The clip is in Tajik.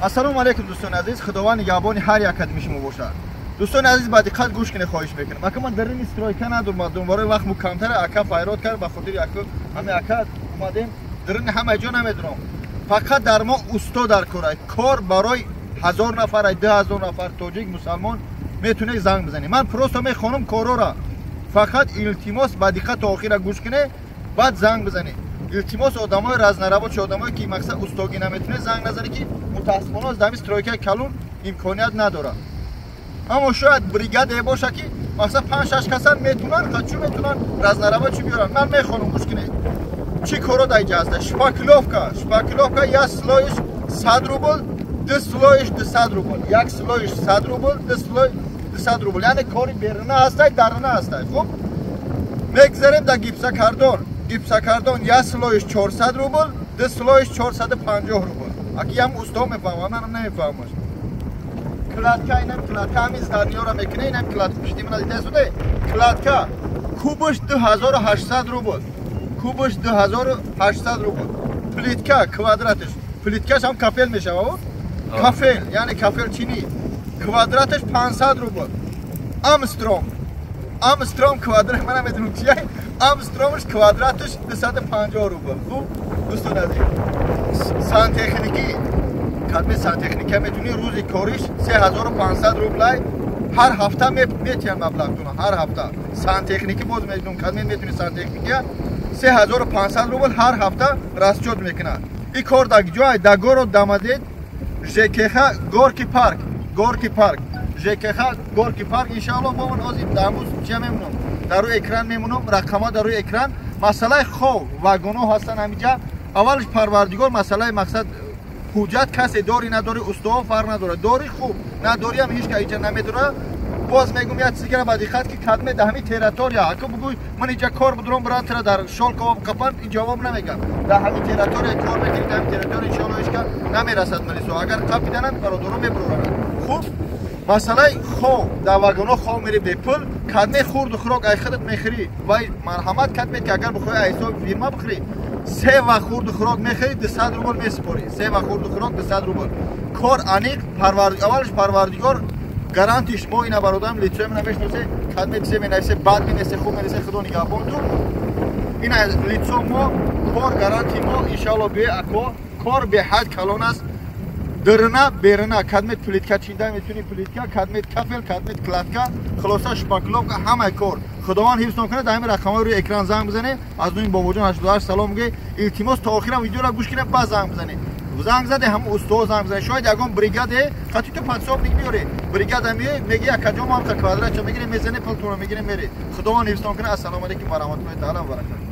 Ассалому алейкум дӯстони азиз, худованд нигаҳбони ҳар як қадами шумо бошад. Дӯстони азиз, ба диққат гӯш кунед, хоҳиш мекунам. Ака ман дар ин стройка надурмад, дунбораи вақт мукамтар ака файрод кард ба хотири ҳамин ака омадем дар ин ҳама ҷо намедонам. Фақат дар мо усто дар кор, кор барои 1000 нафар, 2000 нафар тоҷик мусалмон метунед занг бизанед. Ман просто мехонам корора. Фақат илтимос ба диққат то охира гӯш кунед, баъд занг бизанед. илтимос одамои разнаработ одамое ки мақсад устогӣ наметунед занг назанед ки мутаассифона дар стройкаи калон имконият надорад. Аммо шояд бригаде боша ки мақсад 5-6 каса метунанд, хачу метунанд разнаработ чӣ биёранд. Ман мехонам гӯш кунед. Чӣ коро дар ҷо аст? Шпаклёвка як слоиш 100 рубл, ду слоиш 200 рубл. Як слоиш 100 рубл, ду слой 200 рубл. Яъне кори беруна ҳастай, даруна ҳастай. Хуб? Мегзарем дар гипсакардон. Гипсакардон як слоиш 400 рубл, ду слоиш 450 рубл. Аки ям усто мефаҳмам, манам намефаҳмам. Кладка, инам кладка ҳамин здарниёра мекуне, инам кладка пишти мана дида суде. Кладка кубаш 2800 рубл. Кубаш 2800 рубл. Плитка квадратиш. Плиткаш ҳам кафел мешава. Кафел, яъне кафел чини. Квадратиш 500 рубл. Армстронг квадрат, ман намедонам чия. Армстронгш квадратиш 250 рубл. Хуб, дӯстон азиз. Сантехникӣ. Кадми сантехника метуни рӯзи кориш 3500 рублай. ҳар ҳафта метиҳан маблағ тuna, ҳар ҳафта. Сантехникӣ боз медонам, кадми метуни сантехника 3500 рубл ҳар ҳафта расчёт мекунад. И кор дар ҷой дар город дамадед ЖКХ Горки парк. ЖКХ Горки парк иншааллоҳ бо ман ҳозир дамбуз чия мемонам. Дар рӯи экран мемонам, рақамҳо дар рӯи экран. Масъалаи хов вагонҳо ҳастанд ҳаминҷа. Аввалш парвардигор масъалаи мақсад ҳуҷҷат касе дори надори устуво фарқ надорад. Дори хуб, надори ҳам ҳеҷ кайҷа намедорад. Боз мегӯям як чизгара ба диққат ки кадме дар ҳамин территория ака бугӯй ман инҷа кор будурам бирантара дар шолкова қапан ин ҷавоб намегам. Дар ҳамин территория кор мекунед, дар ҳамин территория иншоаллоҳ ҳеҷ кас намерасад малисо. Агар қап бидананд бародаро мебуронанд. Хуб, масъалаи хов дар вагонҳо хов мери бепул, кадме хурду хӯрок ай худат мехӯрӣ. Вай марҳамат кадмед ки агар бихоҳӣ ай ҳисоби фирма бихӯрӣ. 3 вақт хурду хӯрок мехӯрӣ 200 рубл месупорӣ. 3 вақт хурду хӯрок 200 рубл. Кор аниқ аввалш парвардигор гарантиш мо ина бародарам лицо мена мешносе, кадме чизе менависе, бад менависе, хуб менависе, худо нигаҳбон ту. Ина лицо мо, кор гаранти мо иншааллоҳ бе ако, кор беҳад калон аст. Дырна, берна, кадмет плитка чинда метуни плитка, кадмет кафел, кадмет кладка, хулоса шпакловка, ҳамаи кор. Худованд ҳифзтон кунад, дар ҳамин рақамҳои рӯи экран занг бизанед. Аз нуи бобоҷон 88 салом мегӯед. Илтимос то охирам видеоро гӯш кунед, баъд занг бизанед. Занг заде ҳам устоо занг бизанед. Шояд ягон бригаде, хати ту подсобник биёред. Бригада меояд, меги якаҷо мо ҳам квадратча мегирем, мезанед, пултуно мегирем меред. Худованд ҳифзтон кунад. Ассалому алейкум ва раҳматуллоҳи таъала ва баракатуҳ.